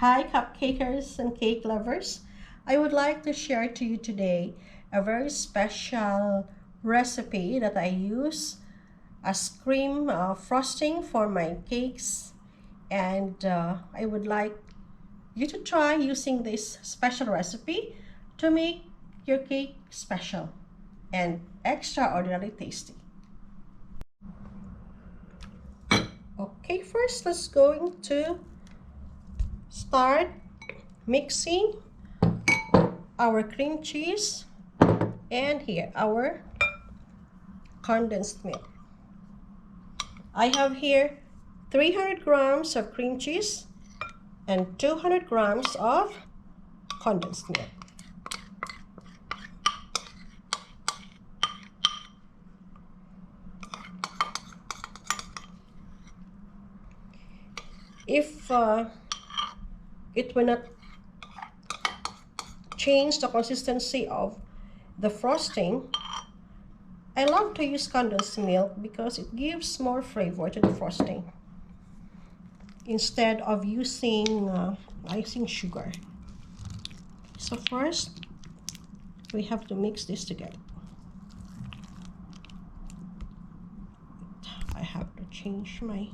Hi cupcakers and cake lovers. I would like to share to you today a very special recipe that I use as cream frosting for my cakes, and I would like you to try using this special recipe to make your cake special and extraordinarily tasty. Okay, first let's going to start mixing our cream cheese and here our condensed milk. I have here 300 grams of cream cheese and 200 grams of condensed milk. If it will not change the consistency of the frosting, I love to use condensed milk because it gives more flavor to the frosting instead of using icing sugar. So first, we have to mix this together. I have to change my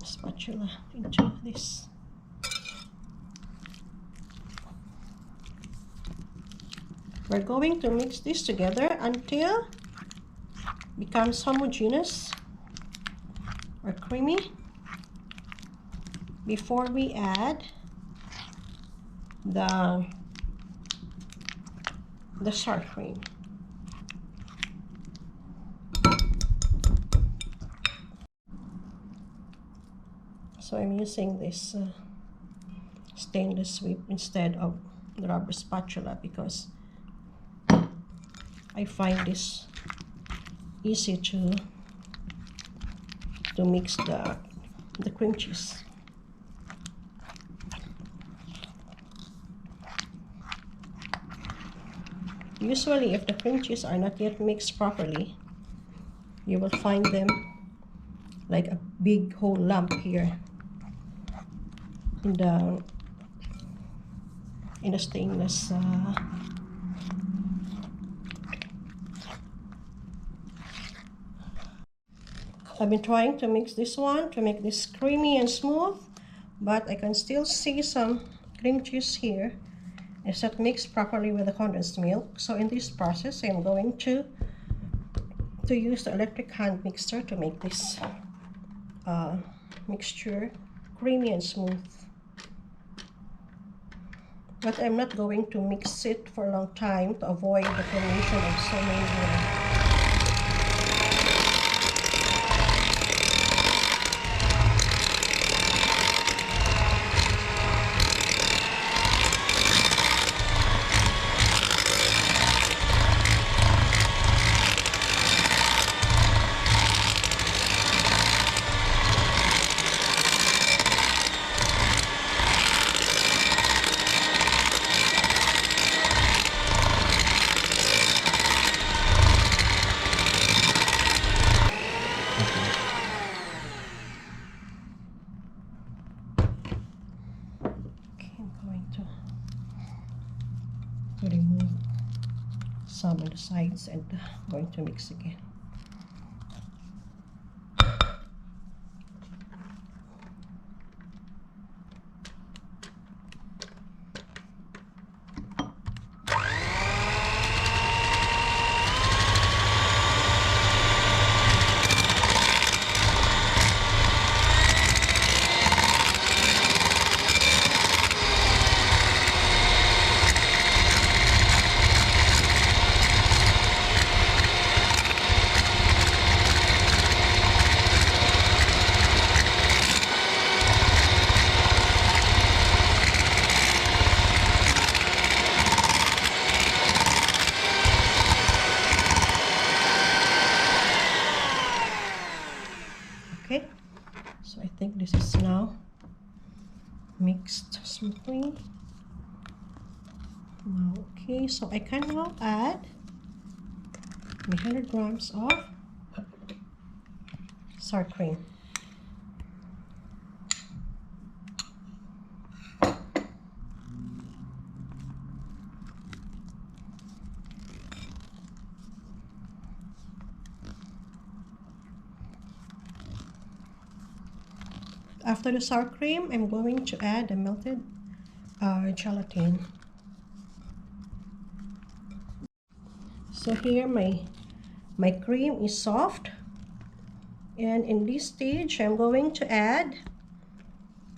spatula into this. We're going to mix this together until it becomes homogeneous or creamy before we add the sour cream. So I'm using this stainless whip instead of the rubber spatula because I find this easy to mix the cream cheese. Usually, if the cream cheese are not yet mixed properly, you will find them like a big whole lump here in the stainless I've been trying to mix this one to make this creamy and smooth, but I can still see some cream cheese here. It's not mixed properly with the condensed milk. So in this process, I'm going to use the electric hand mixer to make this mixture creamy and smooth. But I'm not going to mix it for a long time to avoid the formation of so many remove some on the sides and going to mix again. Okay, so I think this is now mixed smoothly. Now, okay, so I can now add 100 grams of sour cream. After the sour cream, I'm going to add the melted gelatin. So here my cream is soft, and in this stage I'm going to add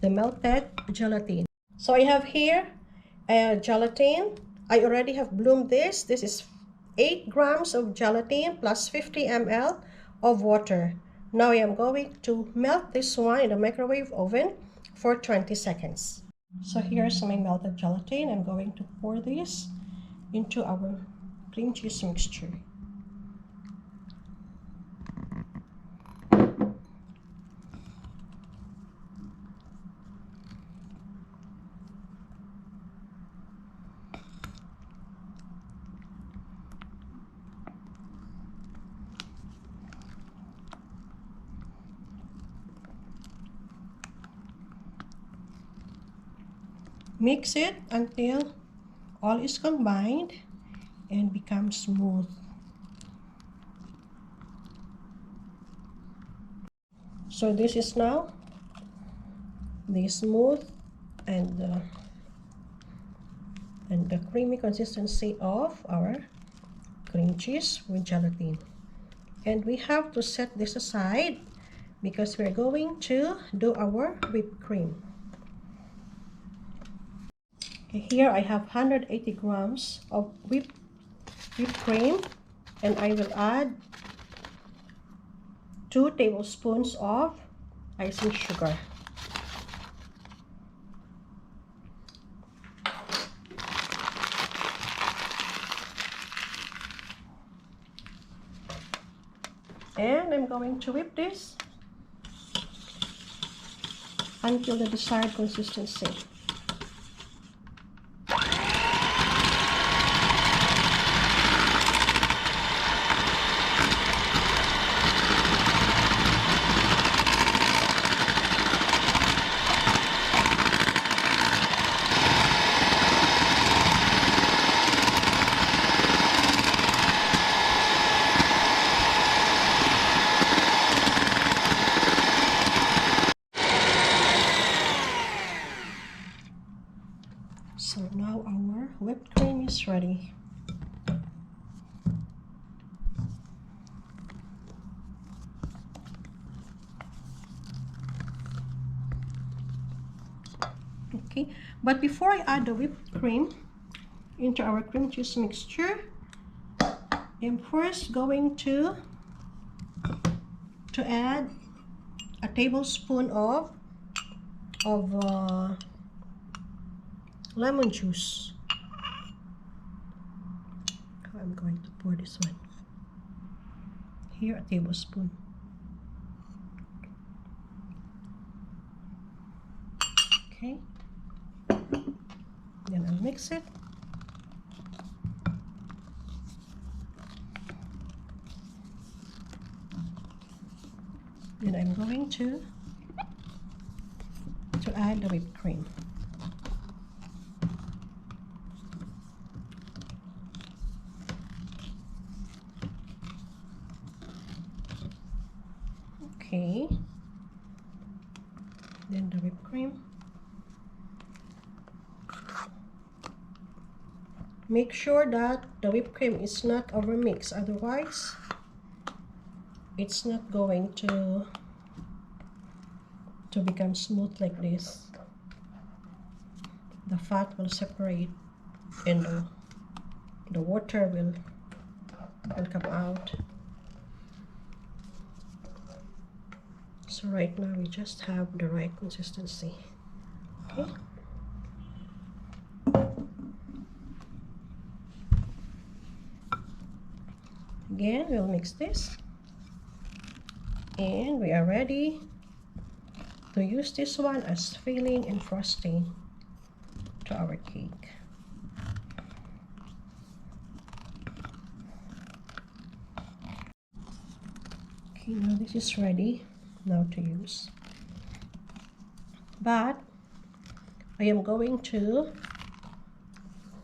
the melted gelatin. So I have here gelatin. I already have bloomed this. This is 8 grams of gelatin plus 50 ml of water. Now I am going to melt this one in the microwave oven for 20 seconds. So here's my melted gelatin. I'm going to pour this into our cream cheese mixture. Mix it until all is combined and becomes smooth. So this is now the smooth and the creamy consistency of our cream cheese with gelatin. And we have to set this aside because we're going to do our whipped cream. Okay, here I have 180 grams of whipped cream, and I will add 2 tablespoons of icing sugar. And I'm going to whip this until the desired consistency. So now our whipped cream is ready. Okay, but before I add the whipped cream into our cream cheese mixture, I'm first going to add a tablespoon of lemon juice. I'm going to pour this one. Here, a tablespoon. Okay. Then I'll mix it. Then I'm going to add the whipped cream. Okay, then the whipped cream. Make sure that the whipped cream is not overmixed, otherwise it's not going to become smooth like this. The fat will separate and the water will come out. So right now we just have the right consistency. Okay. Again, we'll mix this. And we are ready to use this one as filling and frosting to our cake. Okay, now this is ready now to use. But I am going to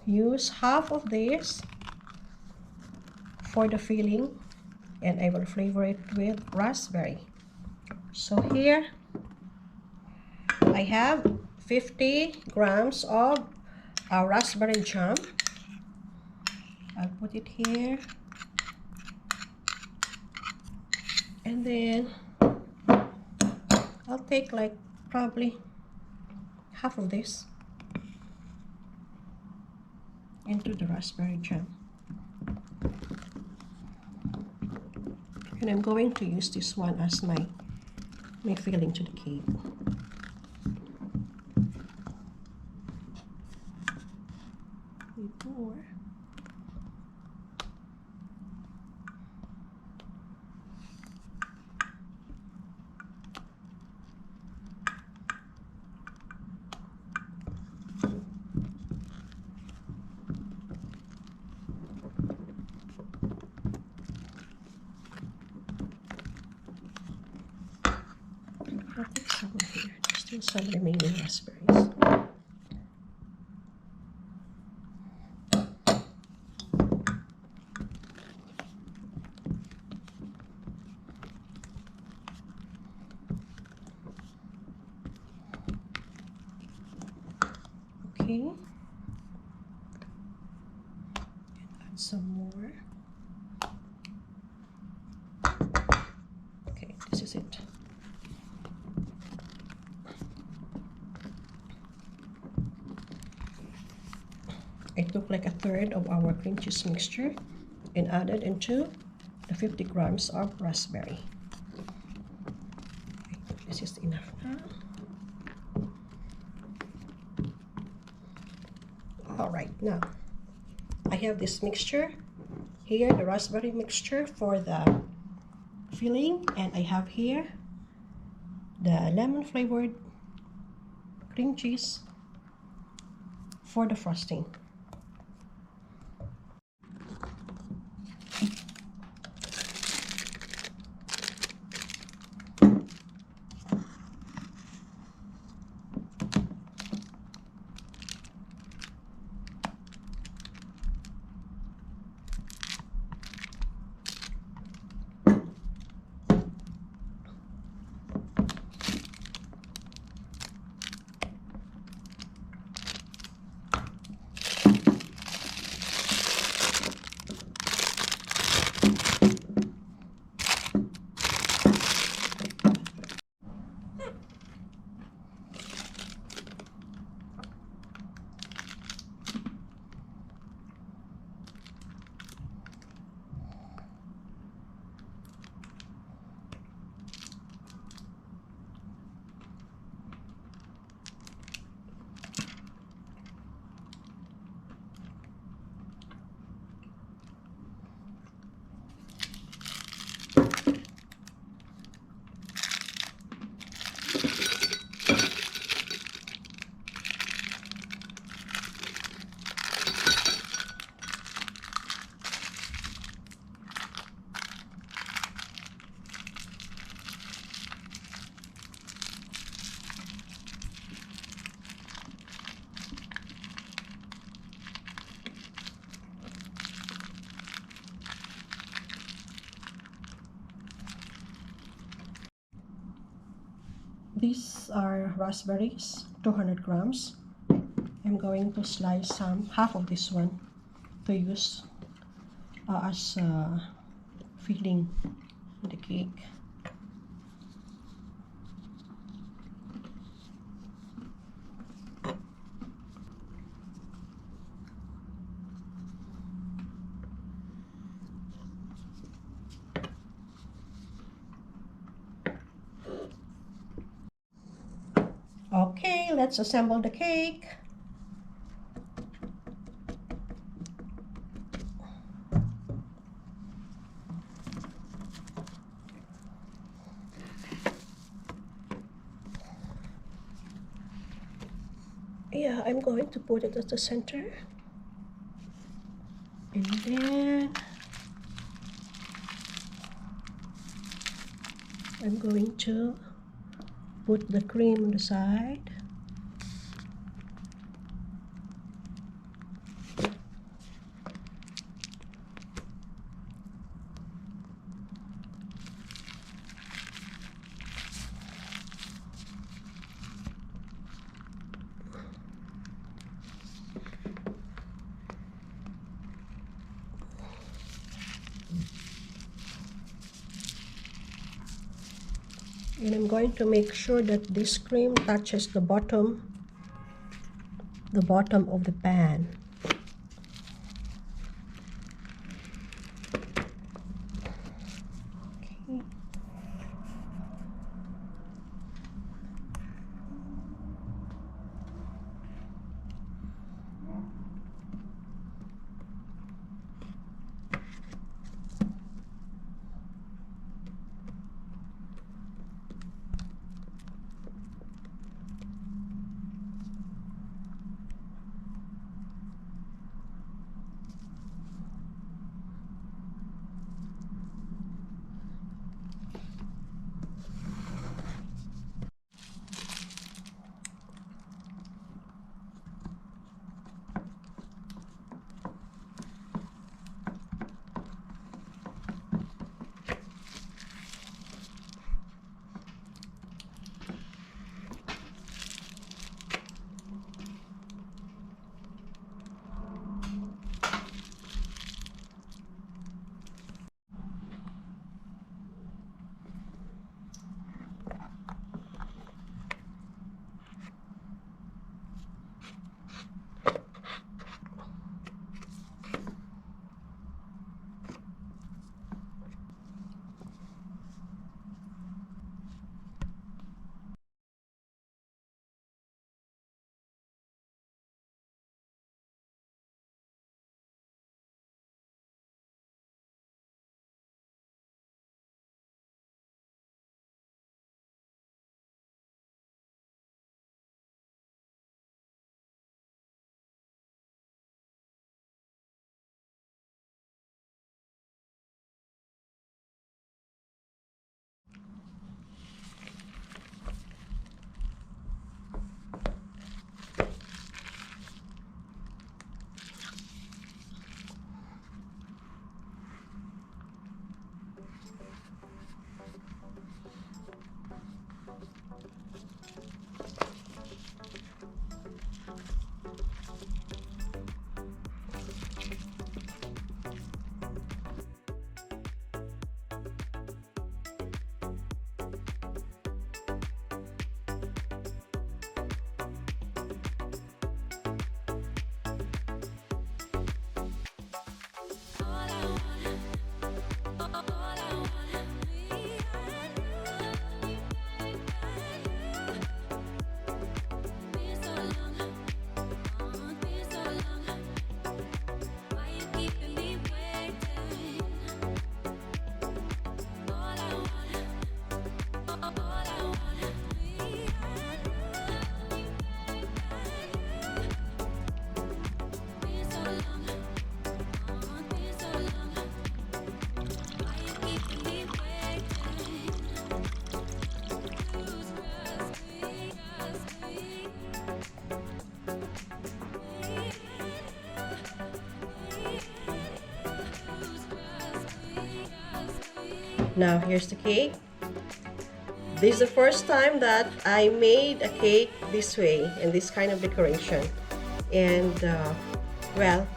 use half of this for the filling, and I will flavor it with raspberry. So here I have 50 grams of raspberry jam. I'll put it here. And then I'll take like probably half of this into the raspberry jam. And I'm going to use this one as my filling to the cake. More. I'll take some here. There's still some remaining raspberries. Okay. And add some more. Okay, this is it. I took like a third of our cream cheese mixture and added into the 50 grams of raspberry. I think this is enough now. Alright, now I have this mixture here, the raspberry mixture for the filling, and I have here the lemon flavored cream cheese for the frosting. These are raspberries, 200 grams. I'm going to slice half of this one to use as filling the cake. Okay, let's assemble the cake. Yeah, I'm going to put it at the center. And then I'm going to put the cream on the side. And I'm going to make sure that this cream touches the bottom of the pan. Okay. Now here's the cake. This is the first time that I made a cake this way, in this kind of decoration. And well,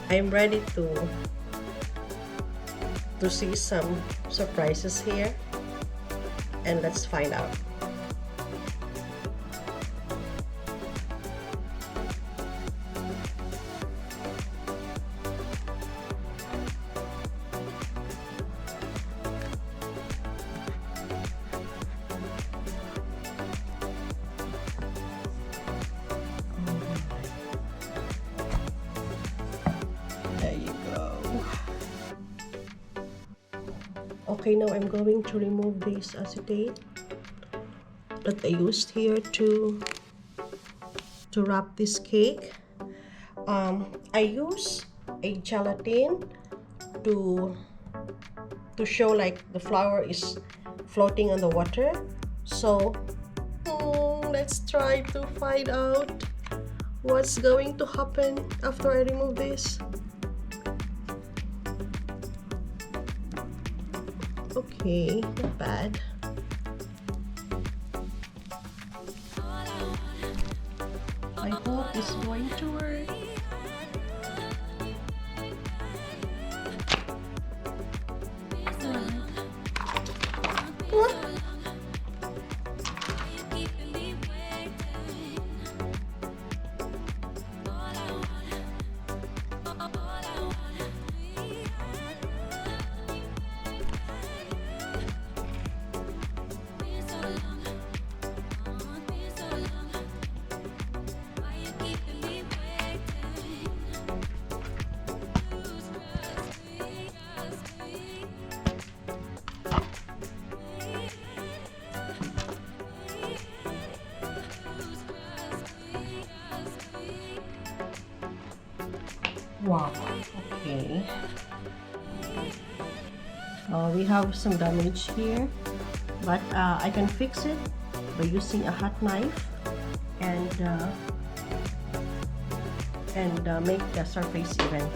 I'm ready to see some surprises here. And let's find out. Okay, now I'm going to remove this acetate that I used here to wrap this cake. I use a gelatin to show like the flour is floating on the water. So let's try to find out what's going to happen after I remove this. Okay, not bad. I hope it's going to work. What? Wow. Okay. We have some damage here, but I can fix it by using a hot knife and make the surface even.